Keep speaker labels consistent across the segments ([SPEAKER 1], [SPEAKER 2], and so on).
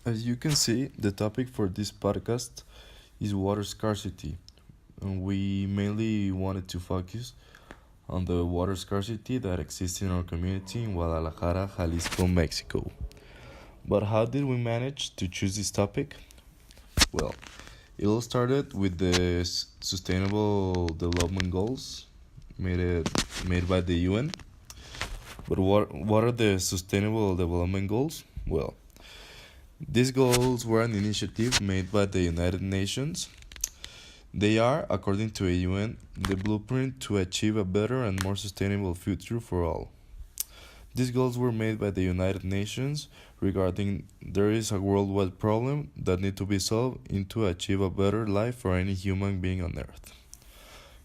[SPEAKER 1] As you can see, the topic for this podcast is water scarcity, and we mainly wanted to focus on the water scarcity that exists in our community in Guadalajara, Jalisco, Mexico. But how did we manage to choose this topic? Well, it all started with the Sustainable Development Goals made by the UN. But what are the Sustainable Development Goals? Well, these goals were an initiative made by the United Nations. They are, according to the UN, the blueprint to achieve a better and more sustainable future for all. These goals were made by the United Nations regarding there is a worldwide problem that need to be solved in to achieve a better life for any human being on earth.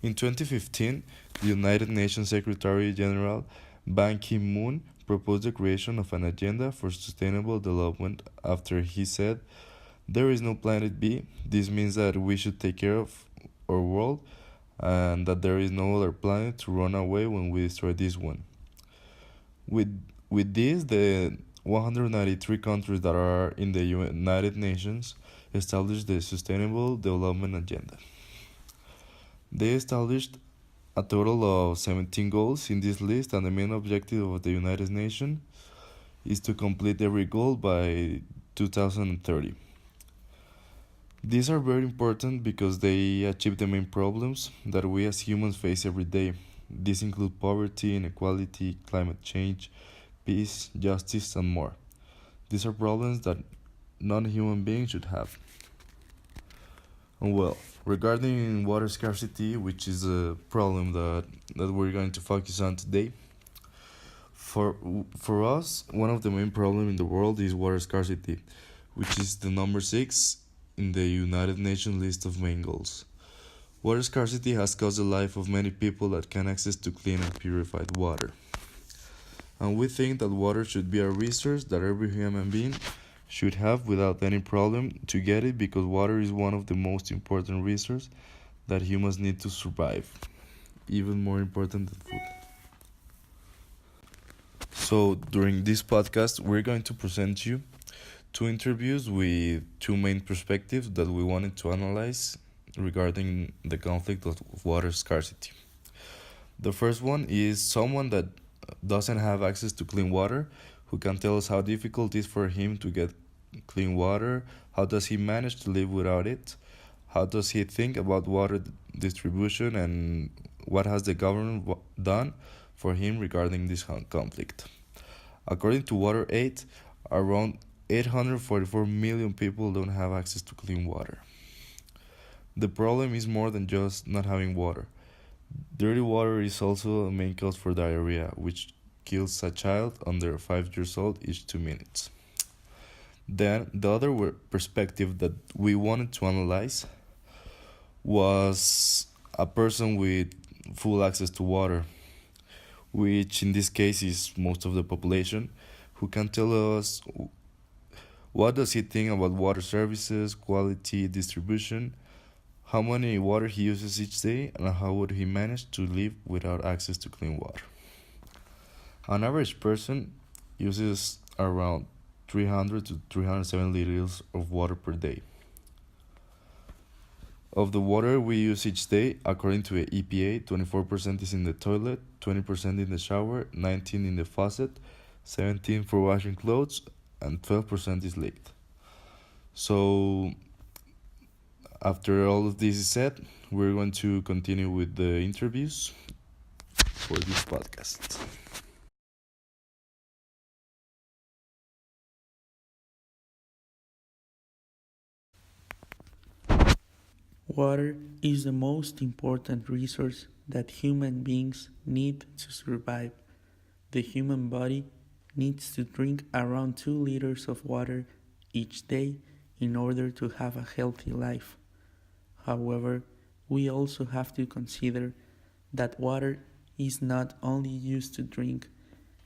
[SPEAKER 1] In 2015, the United Nations Secretary General Ban Ki-moon proposed the creation of an agenda for sustainable development after he said, "There is no planet B. This means that we should take care of our world and that there is no other planet to run away when we destroy this one." With this, the 193 countries that are in the United Nations established the Sustainable Development Agenda. They established a total of 17 goals in this list, and the main objective of the United Nations is to complete every goal by 2030. These are very important because they achieve the main problems that we as humans face every day. These include poverty, inequality, climate change, peace, justice, and more. These are problems that non-human beings should have. Well, regarding water scarcity, which is a problem that we're going to focus on today, for us, one of the main problems in the world is water scarcity, which is the number 6 in the United Nations list of main goals. Water scarcity has caused the life of many people that can access to clean and purified water. And we think that water should be a resource that every human being should have without any problem to get it, because water is one of the most important resources that humans need to survive, even more important than food. So during this podcast, we're going to present you two interviews with two main perspectives that we wanted to analyze regarding the conflict of water scarcity. The first one is someone that doesn't have access to clean water, who can tell us how difficult it is for him to get clean water, how does he manage to live without it, how does he think about water distribution, and what has the government done for him regarding this conflict. According to Water Aid, around 844 million people don't have access to clean water. The problem is more than just not having water. Dirty water is also a main cause for diarrhea, which kills a child under 5 years old each 2 minutes. Then, the other perspective that we wanted to analyze was a person with full access to water, which in this case is most of the population, who can tell us what does he think about water services, quality, distribution, how many water he uses each day, and how would he manage to live without access to clean water. An average person uses around 300 to 307 liters of water per day. Of the water we use each day, according to the EPA, 24% is in the toilet, 20% in the shower, 19% in the faucet, 17% for washing clothes, and 12% is leaked. So, after all of this is said, we're going to continue with the interviews for this podcast.
[SPEAKER 2] Water is the most important resource that human beings need to survive. The human body needs to drink around 2 liters of water each day in order to have a healthy life. However, we also have to consider that water is not only used to drink,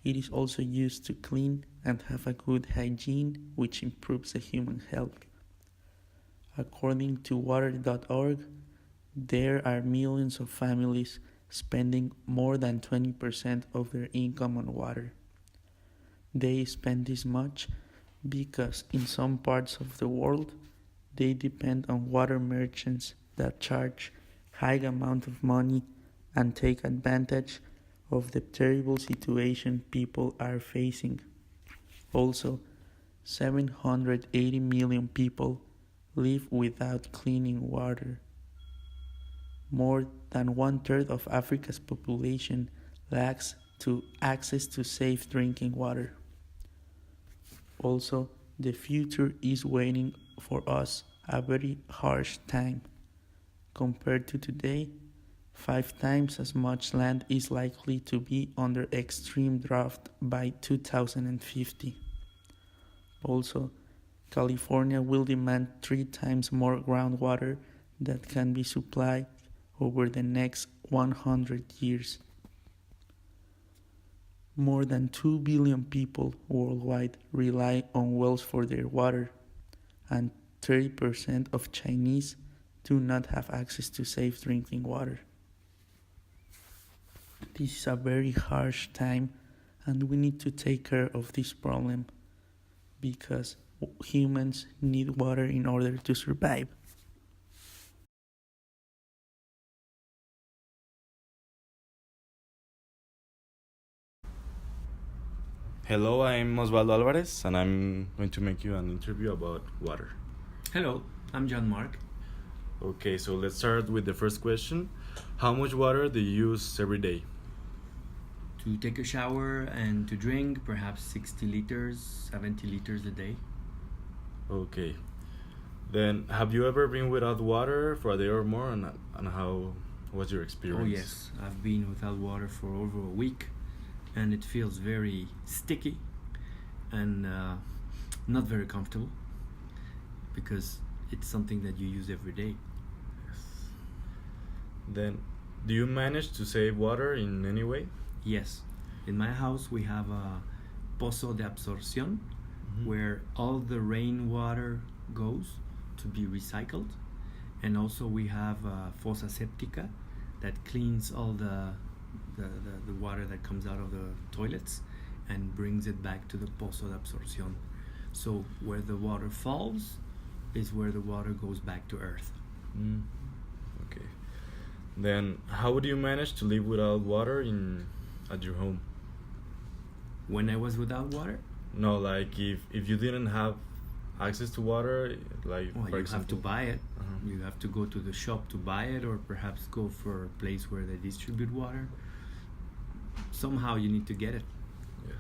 [SPEAKER 2] it is also used to clean and have a good hygiene, which improves the human health. According to water.org, there are millions of families spending more than 20% of their income on water. They spend this much because in some parts of the world they depend on water merchants that charge high amount of money and take advantage of the terrible situation people are facing. Also, 780 million people live without clean water. More than one-third of Africa's population lacks access to safe drinking water. Also, the future is waiting for us a very harsh time. Compared to today, 5 times as much land is likely to be under extreme drought by 2050. Also, California will demand 3 times more groundwater that can be supplied over the next 100 years. More than 2 billion people worldwide rely on wells for their water, and 30% of Chinese do not have access to safe drinking water. This is a very harsh time, and we need to take care of this problem because humans need water in order to survive.
[SPEAKER 1] Hello, I'm Osvaldo Alvarez, and I'm going to make you an interview about water.
[SPEAKER 3] Hello, I'm John Mark.
[SPEAKER 1] Okay, so let's start with the first question. How much water do you use every day?
[SPEAKER 3] To take a shower and to drink, perhaps 60 liters, 70 liters a day.
[SPEAKER 1] Okay. Then, have you ever been without water for a day or more, and how was your experience?
[SPEAKER 3] Oh, yes, I've been without water for over a week, and it feels very sticky and not very comfortable because it's something that you use every day.
[SPEAKER 1] Yes. Then, do you manage to save water in any way?
[SPEAKER 3] Yes, in my house we have a pozo de absorción where all the rainwater goes to be recycled, and also we have a fossa septica that cleans all the water that comes out of the toilets and brings it back to the pozo de absorción. So where the water falls is where the water goes back to earth.
[SPEAKER 1] Okay. Then how would you manage to live without water at your home?
[SPEAKER 3] When I was without water?
[SPEAKER 1] No, like if you didn't have access to water, like
[SPEAKER 3] well,
[SPEAKER 1] for
[SPEAKER 3] you
[SPEAKER 1] example,
[SPEAKER 3] have to buy it.
[SPEAKER 1] Uh-huh.
[SPEAKER 3] You have to go to the shop to buy it, or perhaps go for a place where they distribute water. Somehow you need to get it.
[SPEAKER 1] Yes.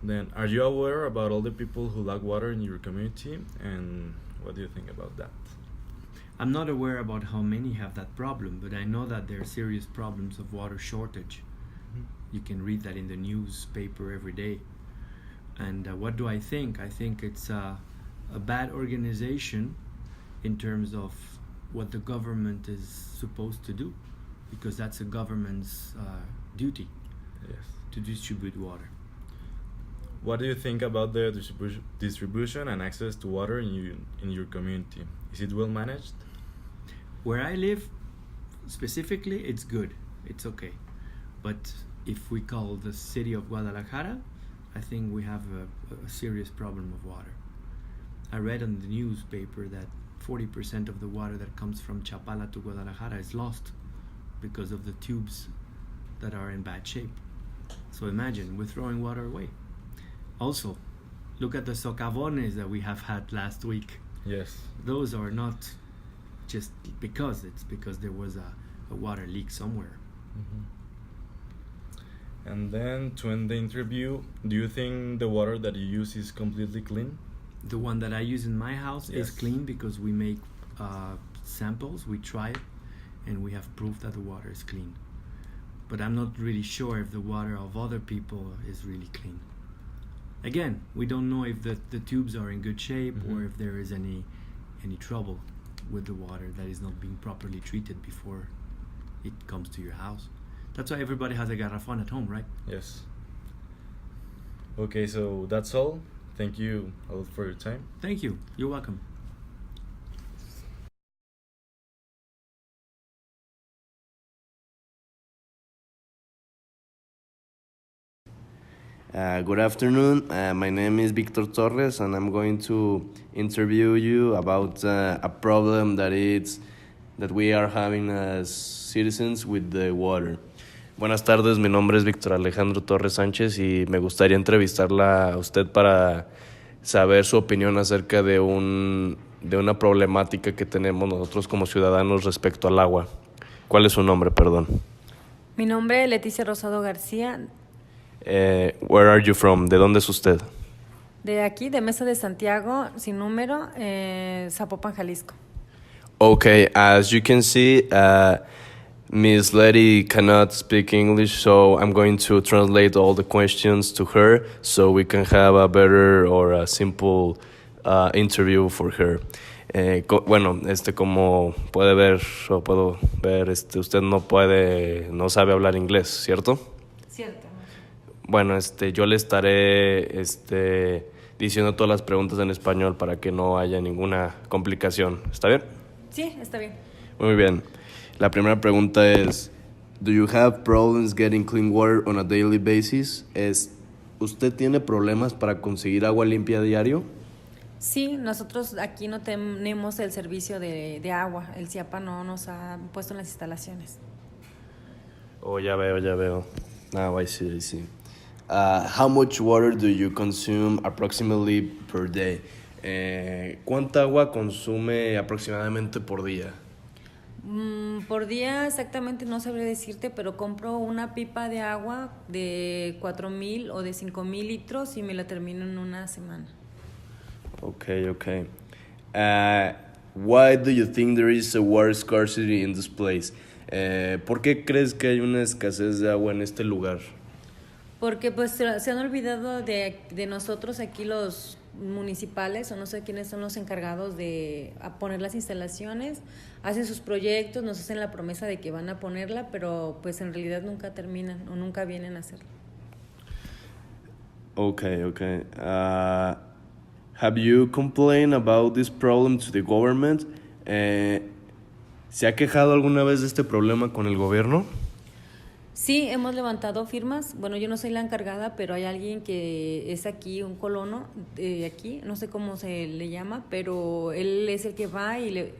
[SPEAKER 1] Then, are you aware about all the people who lack water in your community, and what do you think about that?
[SPEAKER 3] I'm not aware about how many have that problem, but I know that there are serious problems of water shortage. You can read that in the newspaper every day. And what do I think? I think it's a bad organization in terms of what the government is supposed to do, because that's a government's duty.
[SPEAKER 1] Yes.
[SPEAKER 3] To distribute water.
[SPEAKER 1] What do you think about the distribution and access to water in your community? Is it well managed?
[SPEAKER 3] Where I live, specifically, it's good. It's okay. But if we call the city of Guadalajara, I think we have a serious problem of water. I read on the newspaper that 40% of the water that comes from Chapala to Guadalajara is lost because of the tubes that are in bad shape. So imagine, we're throwing water away. Also, look at the socavones that we have had last week.
[SPEAKER 1] Yes.
[SPEAKER 3] Those are not just because, it's because there was a water leak somewhere.
[SPEAKER 1] And then to end the interview, do you think the water that you use is completely clean?
[SPEAKER 3] The one that I use in my house is
[SPEAKER 1] Yes.
[SPEAKER 3] clean because we make samples, we try it, and we have proof that the water is clean. But I'm not really sure if the water of other people is really clean. Again, we don't know if the tubes are in good shape or if there is any trouble with the water that is not being properly treated before it comes to your house. That's why everybody has a garrafon at home, right?
[SPEAKER 1] Yes. Okay, so that's all. Thank you a lot for your time.
[SPEAKER 3] Thank you. You're welcome.
[SPEAKER 4] Good afternoon. My name is Victor Torres, and I'm going to interview you about a problem that we are having as citizens with the water. Buenas tardes, mi nombre es Víctor Alejandro Torres Sánchez y me gustaría entrevistarla a usted para saber su opinión acerca de una problemática que tenemos nosotros como ciudadanos respecto al agua. ¿Cuál es su nombre, perdón?
[SPEAKER 5] Mi nombre es Leticia Rosado García,
[SPEAKER 4] Where are you from? ¿De dónde es usted?
[SPEAKER 5] de aquí, de Mesa de Santiago, sin número, Zapopan, Jalisco.
[SPEAKER 4] Okay, as you can see, Miss Letty cannot speak English, so I'm going to translate all the questions to her so we can have a better or a simple interview for her. Bueno, como puede ver o puedo ver, usted no sabe hablar inglés, ¿cierto?
[SPEAKER 5] Cierto.
[SPEAKER 4] Bueno, yo le estaré diciendo todas las preguntas en español para que no haya ninguna complicación. ¿Está bien?
[SPEAKER 5] Sí, está bien.
[SPEAKER 4] Muy bien. La primera pregunta es, do you have problems getting clean water on a daily basis? ¿Usted tiene problemas para conseguir agua limpia a diario?
[SPEAKER 5] Sí, nosotros aquí no tenemos el servicio de agua. El CIAPA no nos ha puesto en las instalaciones.
[SPEAKER 4] Oh, ya veo. Now I see. How much water do you consume approximately per day? ¿Cuánta agua consume aproximadamente por día?
[SPEAKER 5] Por día exactamente no sabré decirte, pero compro una pipa de agua de 4,000 o de 5,000 litros y me la termino en una semana.
[SPEAKER 4] Okay. Why do you think there is a water scarcity in this place? ¿Por qué crees que hay una escasez de agua en este lugar?
[SPEAKER 5] Porque pues se han olvidado de nosotros aquí los municipales, o no sé quiénes son los encargados de poner las instalaciones, hacen sus proyectos, nos hacen la promesa de que van a ponerla, pero pues en realidad nunca terminan o nunca vienen a hacerlo.
[SPEAKER 4] Okay. Have you complained about this problem to the government? ¿Se ha quejado alguna vez de este problema con el gobierno?
[SPEAKER 5] Sí, hemos levantado firmas. Bueno, yo no soy la encargada, pero hay alguien que es aquí, un colono de aquí, no sé cómo se le llama, pero él es el que va y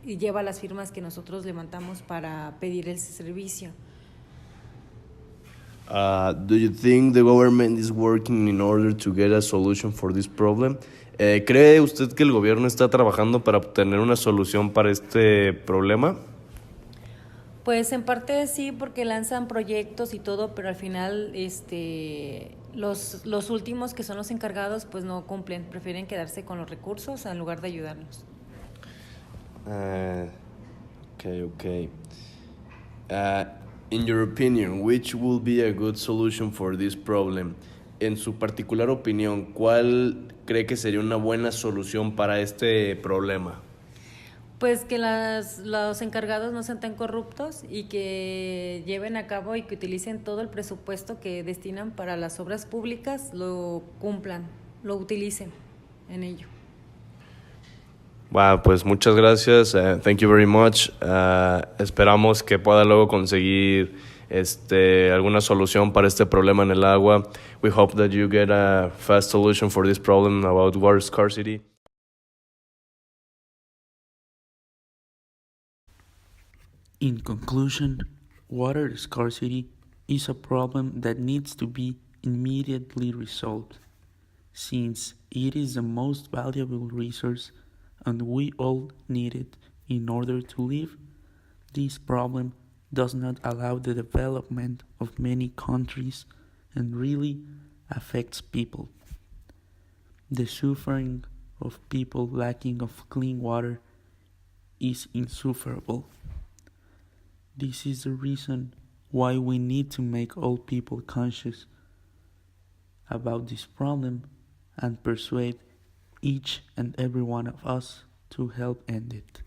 [SPEAKER 5] lleva las firmas que nosotros levantamos para pedir el servicio.
[SPEAKER 4] Do you think the government is working in order to get a solution for this problem? ¿Cree usted que el gobierno está trabajando para obtener una solución para este problema?
[SPEAKER 5] Pues en parte sí, porque lanzan proyectos y todo, pero al final los últimos que son los encargados pues no cumplen, prefieren quedarse con los recursos en lugar de ayudarnos.
[SPEAKER 4] Okay. In your opinion, which will be a good solution for this problem? En su particular opinión, ¿cuál cree que sería una buena solución para este problema?
[SPEAKER 5] Pues que los encargados no sean tan corruptos y que lleven a cabo y que utilicen todo el presupuesto que destinan para las obras públicas, lo cumplan, lo utilicen en ello.
[SPEAKER 4] Wow, pues muchas gracias. Thank you very much. Esperamos que pueda luego conseguir alguna solución para este problema en el agua. We hope that you get a fast solution for this problem about water scarcity.
[SPEAKER 2] In conclusion, water scarcity is a problem that needs to be immediately resolved, since it is the most valuable resource and we all need it in order to live. This problem does not allow the development of many countries and really affects people. The suffering of people lacking of clean water is insufferable. This is the reason why we need to make all people conscious about this problem and persuade each and every one of us to help end it.